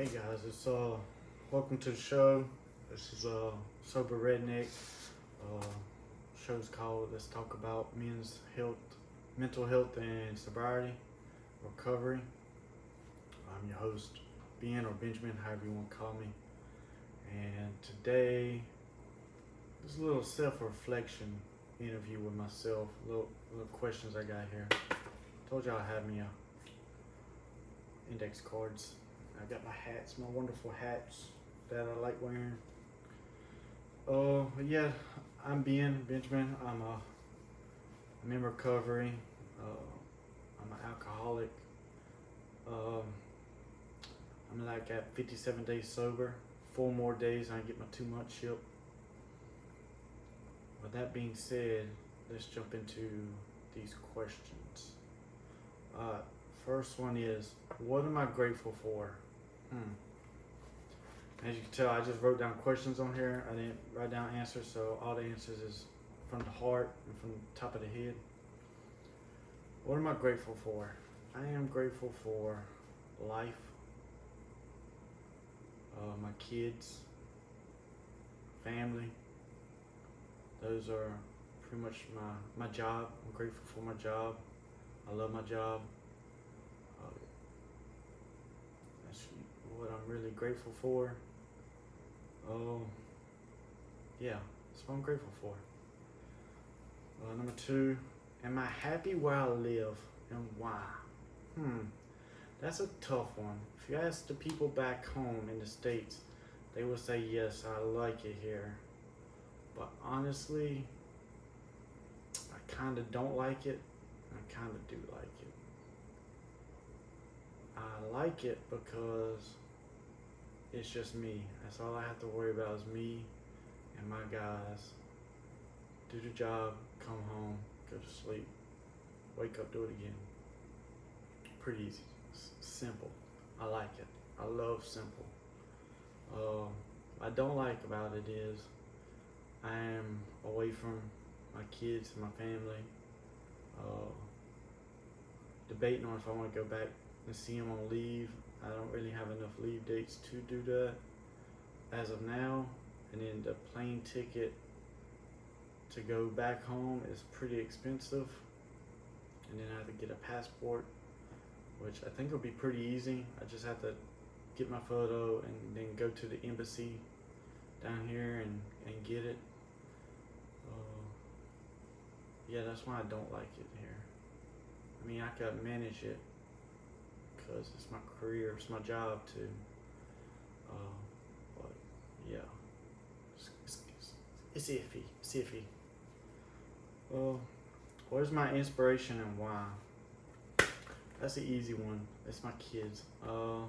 Hey guys, it's welcome to the show. This is Sober Redneck. Uh, show's called Let's Talk About Men's Health, Mental Health and Sobriety, Recovery. I'm your host, Ben or Benjamin, however you want to call me. And today, this is a little self-reflection interview with myself. Little questions I got here. Told y'all I have me index cards. I got my hats, my wonderful hats that I like wearing. Yeah, I'm Benjamin. I'm in recovery. I'm an alcoholic. I'm like at 57 days sober. 4 more days and I get my 2-month ship. With that being said, let's jump into these questions. First one is, what am I grateful for? As you can tell, I just wrote down questions on here. I didn't write down answers, so all the answers is from the heart and from the top of the head. What am I grateful for? I am grateful for life, my kids, family. Those are pretty much my job. I'm grateful for my job. I love my job. That's what I'm really grateful for. Yeah, that's what I'm grateful for. Number 2, am I happy where I live and why? That's a tough one. If you ask the people back home in the States, they will say, yes, I like it here. But honestly, I kind of don't like it. I kind of do like it. I like it because it's just me. That's all I have to worry about is me and my guys. Do the job, come home, go to sleep, wake up, do it again. Pretty easy, simple. I like it. I love simple. What I don't like about it is I am away from my kids and my family. Debating on if I want to go back and see them on leave. I don't really have enough leave dates to do that as of now. And then the plane ticket to go back home is pretty expensive. And then I have to get a passport, which I think will be pretty easy. I just have to get my photo and then go to the embassy down here and get it. Yeah, that's why I don't like it here. I mean, I could manage it because it's my career, it's my job too. But yeah, it's iffy. It's iffy. Where's my inspiration and why? That's an easy one. It's my kids. I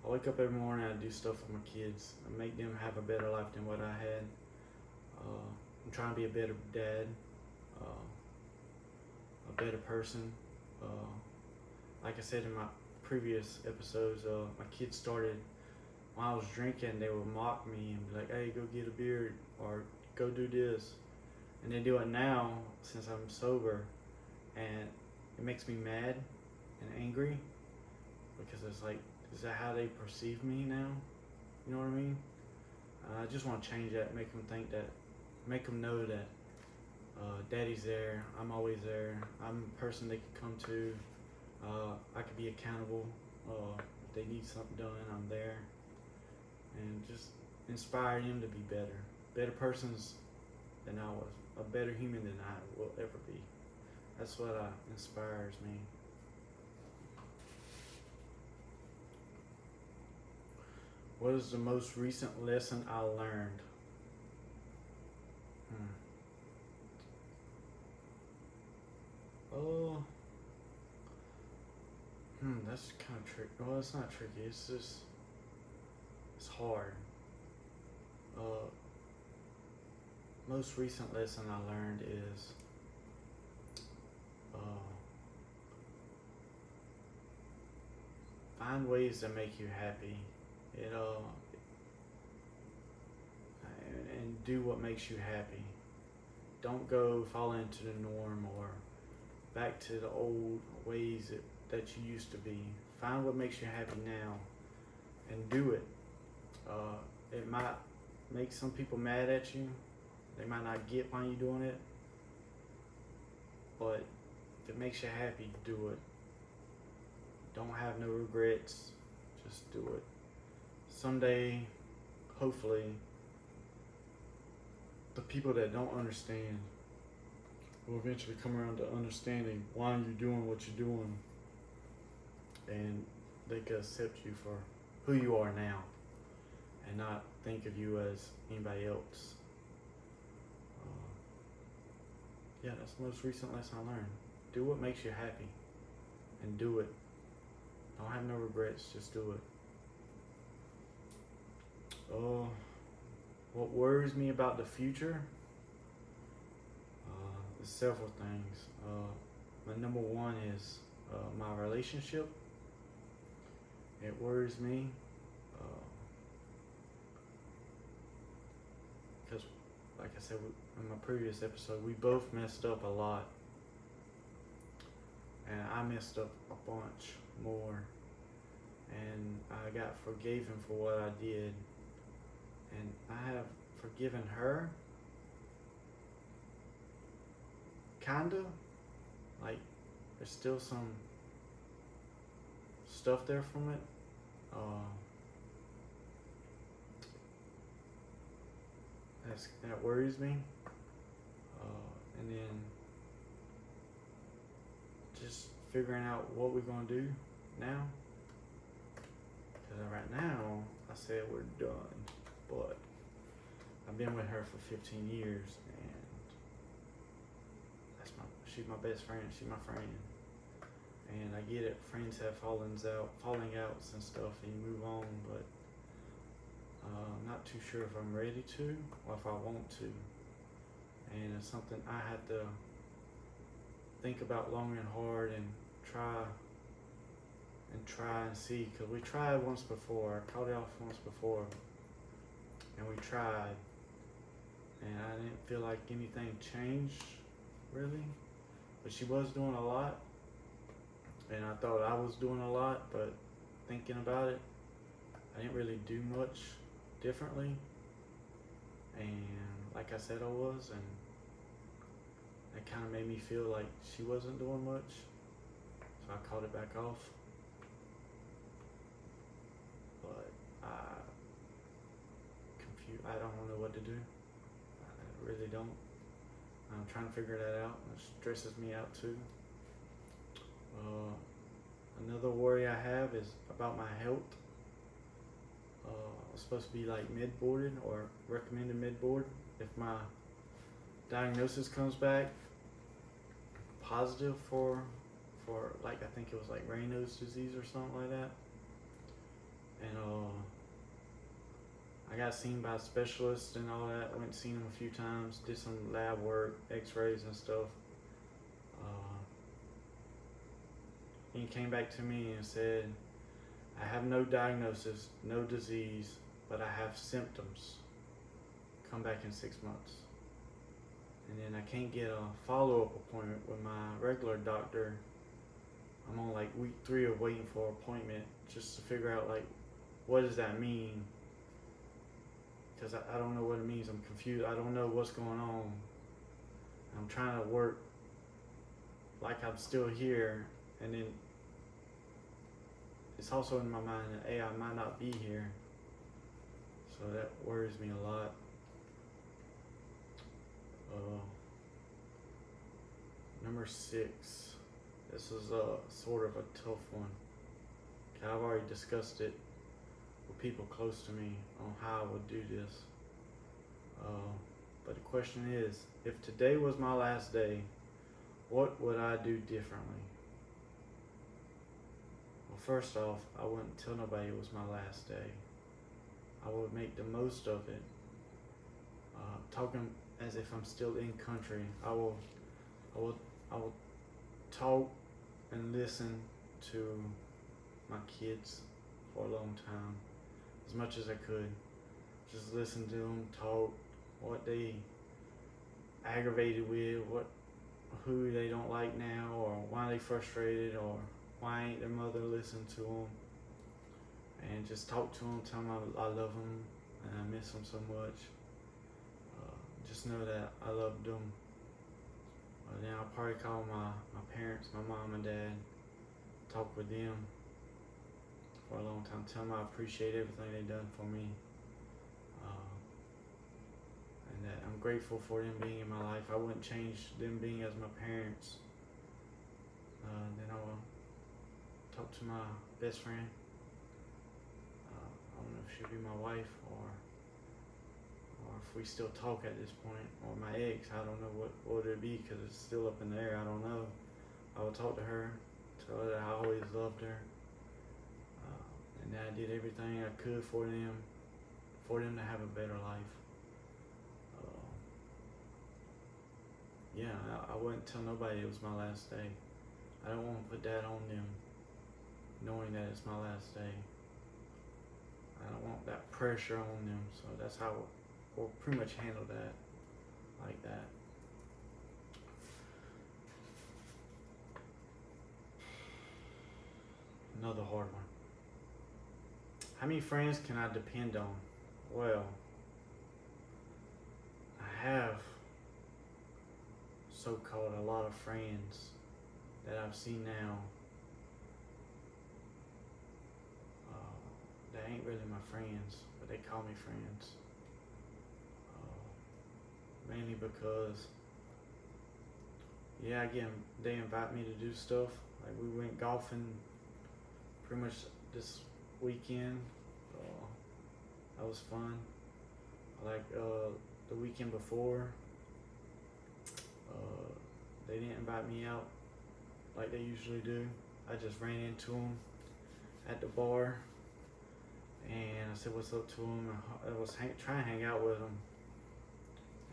wake up every morning, I do stuff for my kids. I make them have a better life than what I had. I'm trying to be a better dad, a better person. Like I said in my previous episodes, my kids started, when I was drinking, they would mock me and be like, hey, go get a beer or go do this. And they do it now since I'm sober, and it makes me mad and angry because it's like, is that how they perceive me now? You know what I mean? I just want to change that, make them know that daddy's there, I'm always there, I'm a person they can come to, I can be accountable, if they need something done, I'm there, and just inspire them to be better persons than I was, a better human than I will ever be. That's what inspires me. What is the most recent lesson I learned? That's kind of tricky. Well, it's not tricky. It's just, it's hard. Most recent lesson I learned is find ways that make you happy. And do what makes you happy. Don't go fall into the norm or back to the old ways that you used to be. Find what makes you happy now and do it. It might make some people mad at you. They might not get why you're doing it. But if it makes you happy, do it. Don't have no regrets. Just do it. Someday, hopefully, the people that don't understand will eventually come around to understanding why you're doing what you're doing, and they can accept you for who you are now and not think of you as anybody else. Yeah, that's the most recent lesson I learned. Do what makes you happy and do it. Don't have no regrets, just do it. What worries me about the future? There's several things. My number one is my relationship. It worries me because, like I said in my previous episode, we both messed up a lot, and I messed up a bunch more, and I got forgiven for what I did, and I have forgiven her, kinda. Like, there's still some stuff there from it. That worries me. And then just figuring out what we're gonna do now. Because right now, I said we're done, but I've been with her for 15 years, and she's my best friend. She's my friend, and I get it. Friends have falling outs and stuff, and you move on. But I'm not too sure if I'm ready to, or if I want to. And it's something I had to think about long and hard, and try and see. Because we tried once before. I called it off once before, and we tried, and I didn't feel like anything changed really. But she was doing a lot, and I thought I was doing a lot, but thinking about it, I didn't really do much differently. And like I said, I was, and that kind of made me feel like she wasn't doing much, so I called it back off. But I don't know what to do. I really don't. I'm trying to figure that out. It stresses me out too. Another worry I have is about my health. I'm supposed to be like mid-boarded, or recommended mid-board. If my diagnosis comes back positive for like, I think it was like Raynaud's disease or something like that. And I got seen by a specialist and all that. I went and seen him a few times, did some lab work, x-rays and stuff. He came back to me and said, I have no diagnosis, no disease, but I have symptoms. Come back in 6 months. And then I can't get a follow-up appointment with my regular doctor. I'm on like week 3 of waiting for an appointment, just to figure out like, what does that mean? Because I don't know what it means. I'm confused. I don't know what's going on. I'm trying to work like I'm still here, and then it's also in my mind that, hey, I might not be here. So that worries me a lot. Number 6. This is sort of a tough one. I've already discussed it with people close to me on how I would do this. But the question is, if today was my last day, what would I do differently? Well, first off, I wouldn't tell nobody it was my last day. I would make the most of it. Talking as if I'm still in country. I will talk and listen to my kids for a long time, as much as I could. Just listen to them talk, what they aggravated with, who they don't like now, or why they frustrated, or why ain't their mother listening to them. and just talk to them, tell them I love them and I miss them so much. Just know that I love them. Then I'll probably call my parents, my mom and dad, talk with them for a long time, tell them I appreciate everything they've done for me, and that I'm grateful for them being in my life. I wouldn't change them being as my parents. Then I will talk to my best friend. I don't know if she'll be my wife or if we still talk at this point, or my ex. I don't know what it'd be because it's still up in the air. I don't know. I will talk to her, tell her that I always loved her, and that I did everything I could for them to have a better life. Yeah, I wouldn't tell nobody it was my last day. I don't want to put that on them, knowing that it's my last day. I don't want that pressure on them, so that's how we'll pretty much handle that like that. Another hard one. How many friends can I depend on? Well, I have so-called a lot of friends that I've seen now that ain't really my friends, but they call me friends. Mainly because, yeah, again, they invite me to do stuff. Like we went golfing pretty much this weekend. That was fun. Like the weekend before, they didn't invite me out like they usually do. I just ran into them at the bar, and I said what's up to them. I was trying to hang out with them,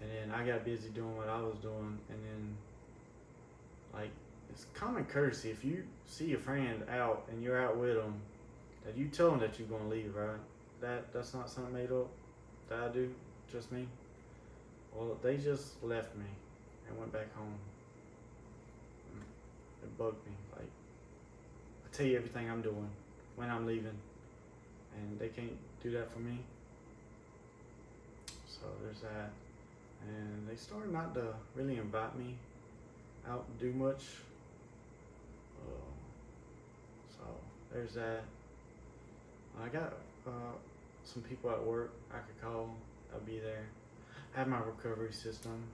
and then I got busy doing what I was doing. And then, like, it's common courtesy if you see your friend out and you're out with them, that you tell them that you're gonna leave, right? That's not something made up that I do, just me. Well, they just left me and went back home. It bugged me. Like, I tell you everything I'm doing when I'm leaving, and they can't do that for me. So there's that. And they started not to really invite me out and do much. So there's that. I got some people at work I could call. I'll be there. I have my recovery system,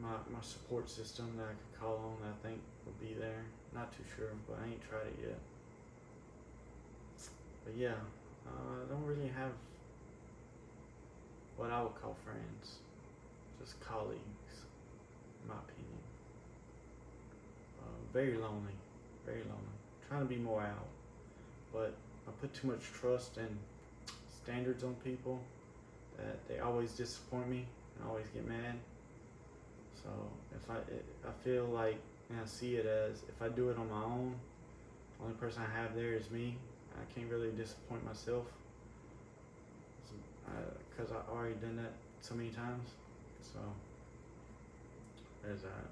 my support system that I could call on that I think will be there. Not too sure, but I ain't tried it yet. But yeah, I don't really have what I would call friends, just colleagues, in my opinion. Very lonely, very lonely. Trying to be more out, but I put too much trust and standards on people that they always disappoint me and always get mad. So if I feel like, and I see it as, if I do it on my own, the only person I have there is me. I can't really disappoint myself, because I've already done that so many times. So there's that.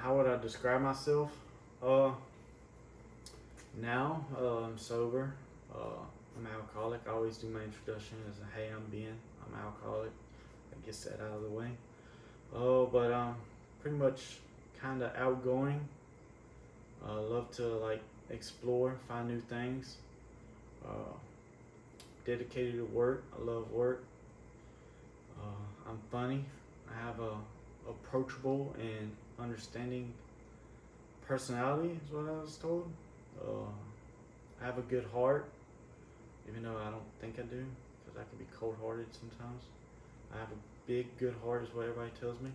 How would I describe myself? Now I'm sober. I'm alcoholic. I always do my introduction as hey, I'm Ben. I'm alcoholic. That gets that out of the way. But pretty much kind of outgoing. Love to like explore, find new things. Dedicated to work. I love work. I'm funny. I have a approachable and understanding personality is what I was told. I have a good heart, even though I don't think I do, because I can be cold-hearted sometimes. I have a big, good heart is what everybody tells me.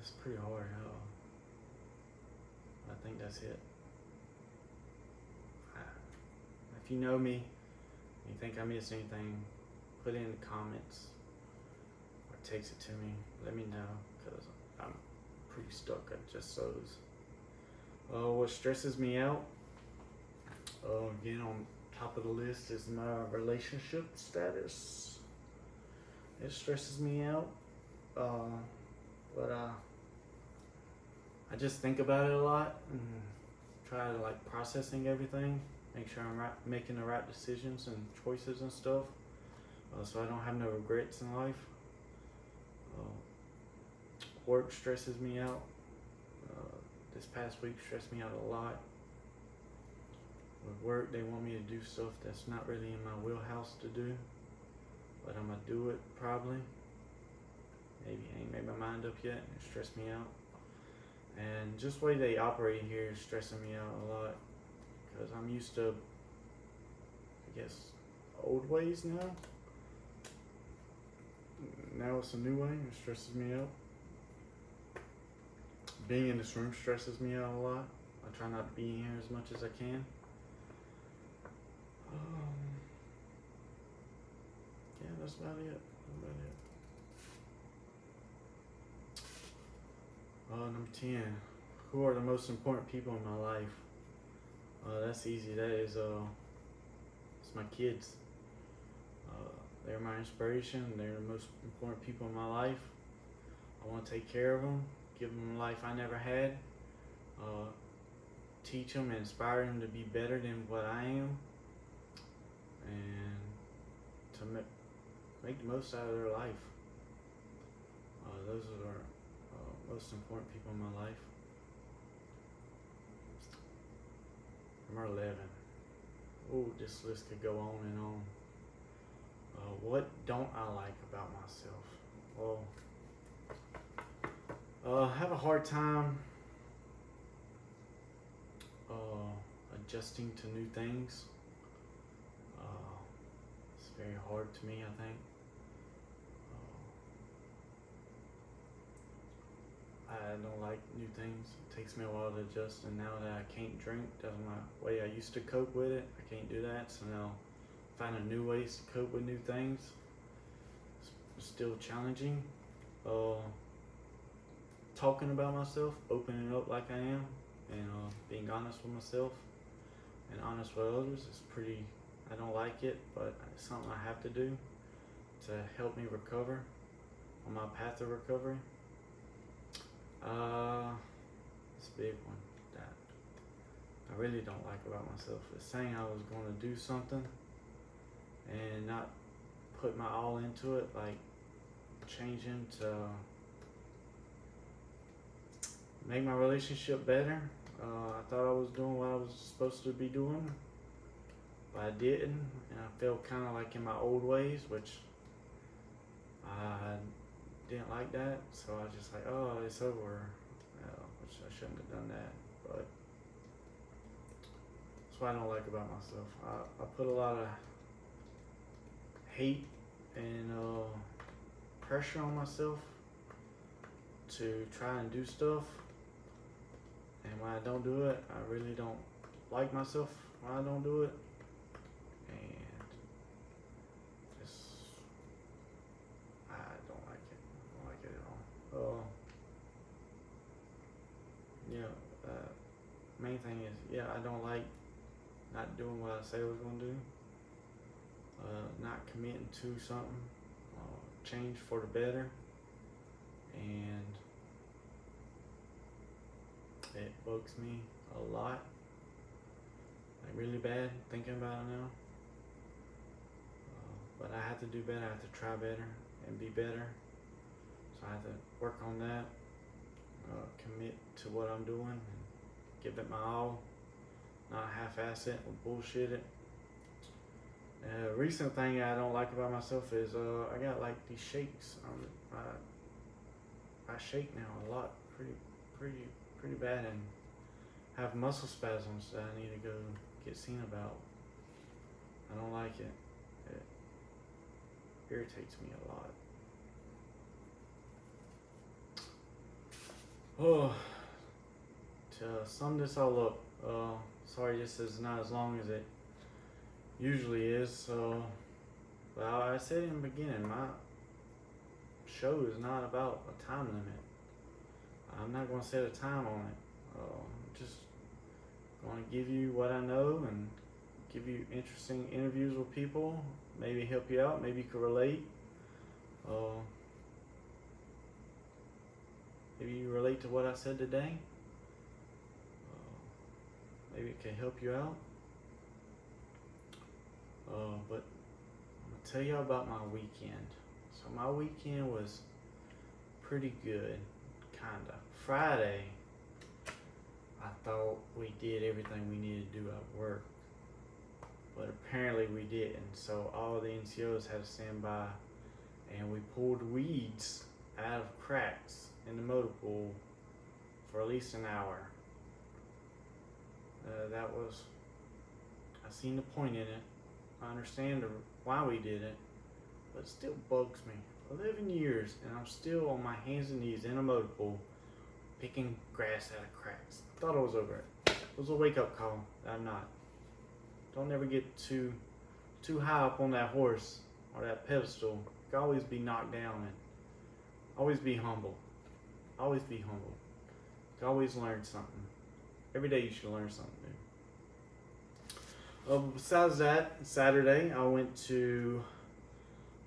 It's pretty hard. I think that's it. If you know me, and you think I missed anything, put it in the comments or text it to me. Let me know, because I'm pretty stuck at just those. What stresses me out, again on top of the list, is my relationship status. it stresses me out. But I just think about it a lot and try to like processing everything, make sure I'm making the right decisions and choices and stuff, so I don't have no regrets in life. Work stresses me out. This past week stressed me out a lot. With work, they want me to do stuff that's not really in my wheelhouse to do, but I'm gonna do it probably. Maybe I ain't made my mind up yet. It stressed me out. And just the way they operate here is stressing me out a lot, because I'm used to, I guess, old ways now. Now it's a new way. It stresses me out. Being in this room stresses me out a lot. I try not to be in here as much as I can. Yeah, that's about it. Number 10. Who are the most important people in my life? That's easy. That is, it's my kids. They're my inspiration. They're the most important people in my life. I want to take care of them, give them a life I never had, teach them and inspire them to be better than what I am, and to make the most out of their life. Those are the most important people in my life. Number 11. Oh, this list could go on and on. What don't I like about myself? Well, I have a hard time adjusting to new things. It's very hard to me, I think. I don't like new things. It takes me a while to adjust, and now that I can't drink, that's my way I used to cope with it. I can't do that, so now finding new ways to cope with new things is still challenging. Talking about myself, opening up like I am, and being honest with myself and honest with others is pretty, I don't like it, but it's something I have to do to help me recover on my path of recovery. It's a big one that I really don't like about myself. It's saying I was going to do something and not put my all into it, like changing to make my relationship better. I thought I was doing what I was supposed to be doing, but I didn't, and I felt kind of like in my old ways, which I didn't like that, so I was just like, oh, it's over, which I shouldn't have done that, but that's what I don't like about myself. I put a lot of hate and pressure on myself to try and do stuff, and when I don't do it, I really don't like myself when I don't do it, and just I don't like it at all. Main thing is, I don't like not doing what I say I was going to do, not committing to something, change for the better, and it bugs me a lot, like really bad, thinking about it now. But I have to do better. I have to try better and be better. So I have to work on that, commit to what I'm doing, and give it my all, not half-ass it or bullshit it. Recent thing I don't like about myself is I got like these shakes. I shake now a lot, pretty bad, and have muscle spasms that I need to go get seen about. I don't like it. It irritates me a lot. Oh, to sum this all up, sorry this is not as long as it usually is. Well, I said in the beginning, my show is not about a time limit. I'm not going to set a time on it. I'm just going to give you what I know and give you interesting interviews with people, maybe help you out, maybe you can relate. Uh, maybe you relate to what I said today. Maybe it can help you out. But I'm gonna tell you about my weekend. So my weekend was pretty good, kinda. Friday, I thought we did everything we needed to do at work, but apparently we didn't. So all the NCOs had to stand by, and we pulled weeds out of cracks in the motor pool for at least an hour. I seen the point in it. I understand why we did it, but it still bugs me. 11 years, and I'm still on my hands and knees in a motor pool picking grass out of cracks. I thought I was over it. It was a wake-up call that I'm not. Don't ever get too high up on that horse or that pedestal. You can always be knocked down, and always be humble. Always be humble. You can always learn something. Every day you should learn something new. Besides that, Saturday I went to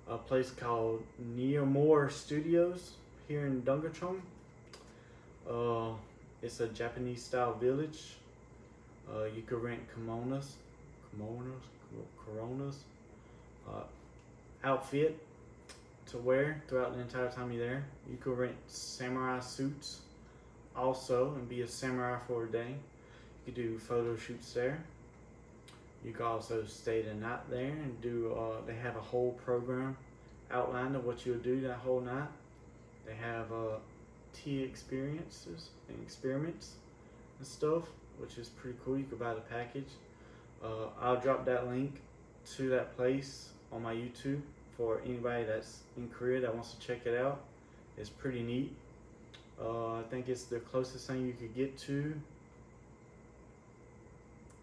a place called Nijimora Studios here in Dungarchong. It's a Japanese style village. You could rent kimonos, outfit to wear throughout the entire time you're there. You could rent samurai suits also and be a samurai for a day. You could do photo shoots there. You could also stay the night there and do, they have a whole program outlined of what you'll do that whole night. They have tea experiences and experiments and stuff, which is pretty cool. You could buy the package. I'll drop that link to that place on my YouTube for anybody that's in Korea that wants to check it out. It's pretty neat. I think it's the closest thing you could get to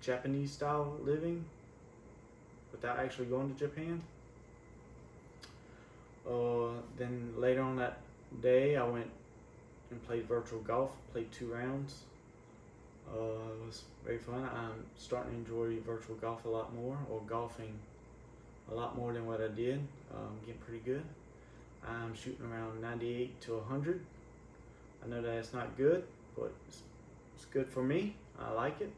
Japanese style living without actually going to Japan. Then later on that day, I went and played virtual golf, played 2 rounds. It was very fun. I'm starting to enjoy virtual golf a lot more, or golfing a lot more than what I did. Getting pretty good. I'm shooting around 98 to 100. I know that it's not good, but it's good for me. I like it.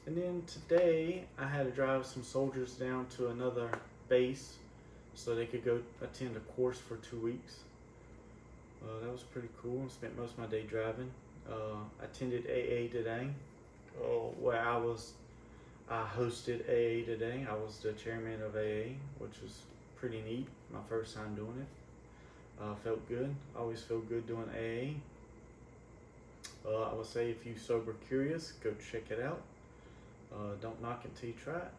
And then today I had to drive some soldiers down to another base so they could go attend a course for 2 weeks. That was pretty cool. I spent most of my day driving. I attended AA today, where I hosted AA today. I was the chairman of AA, which was pretty neat. My first time doing it. Felt good. I always feel good doing AA. I would say if you sober curious, go check it out. Don't knock it till you try it.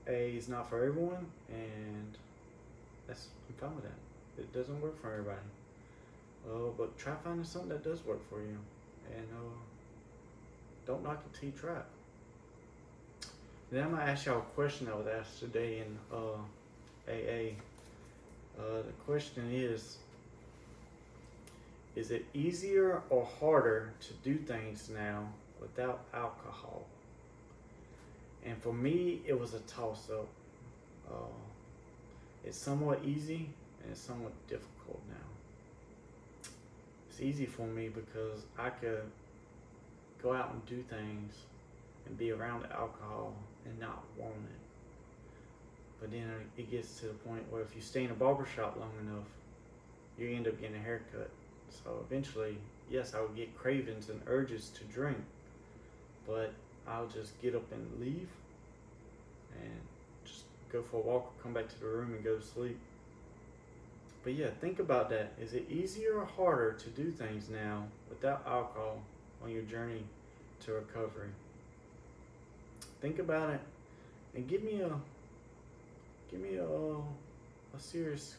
AA is not for everyone, and I'm fine with that. It doesn't work for everybody. But try finding something that does work for you, and don't knock it till you try it. Then I'm gonna ask y'all a question I was asked today in AA. The question is it easier or harder to do things now without alcohol? And for me, it was a toss-up. It's somewhat easy and it's somewhat difficult now. It's easy for me because I could go out and do things and be around alcohol and not want it. But then it gets to the point where if you stay in a barbershop long enough, you end up getting a haircut. So eventually, yes, I would get cravings and urges to drink, but I'll just get up and leave and just go for a walk or come back to the room and go to sleep. But yeah, think about that. Is it easier or harder to do things now without alcohol on your journey to recovery? Think about it and give me a serious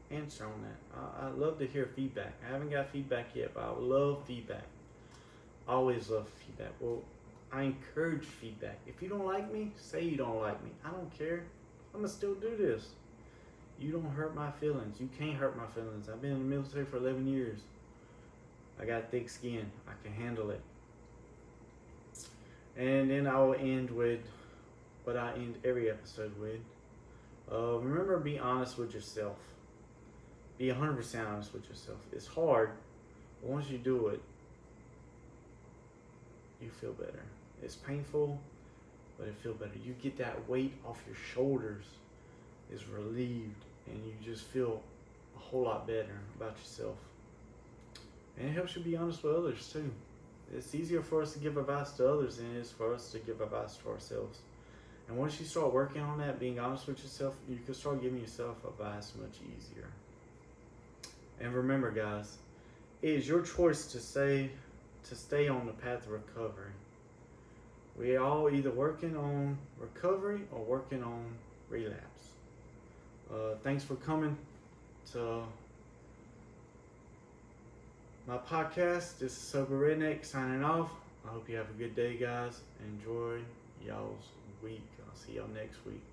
answer on that. I'd love to hear feedback. I haven't got feedback yet, but I would love feedback. Always love feedback. Well, I encourage feedback. If you don't like me, say you don't like me. I don't care. I'm gonna still do this. You don't hurt my feelings. You can't hurt my feelings. I've been in the military for 11 years. I got thick skin. I can handle it. And then I will end with what I end every episode with. Remember, be honest with yourself. Be 100% honest with yourself. It's hard, but once you do it, you feel better. It's painful, but it feels better. You get that weight off your shoulders, is relieved, and you just feel a whole lot better about yourself. And it helps you be honest with others too. It's easier for us to give advice to others than it is for us to give advice to ourselves. And once you start working on that, being honest with yourself, you can start giving yourself advice much easier. And remember, guys, it is your choice to stay on the path of recovery. We are all either working on recovery or working on relapse. Thanks for coming to my podcast. This is Sober Redneck signing off. I hope you have a good day, guys. Enjoy y'all's week. I'll see y'all next week.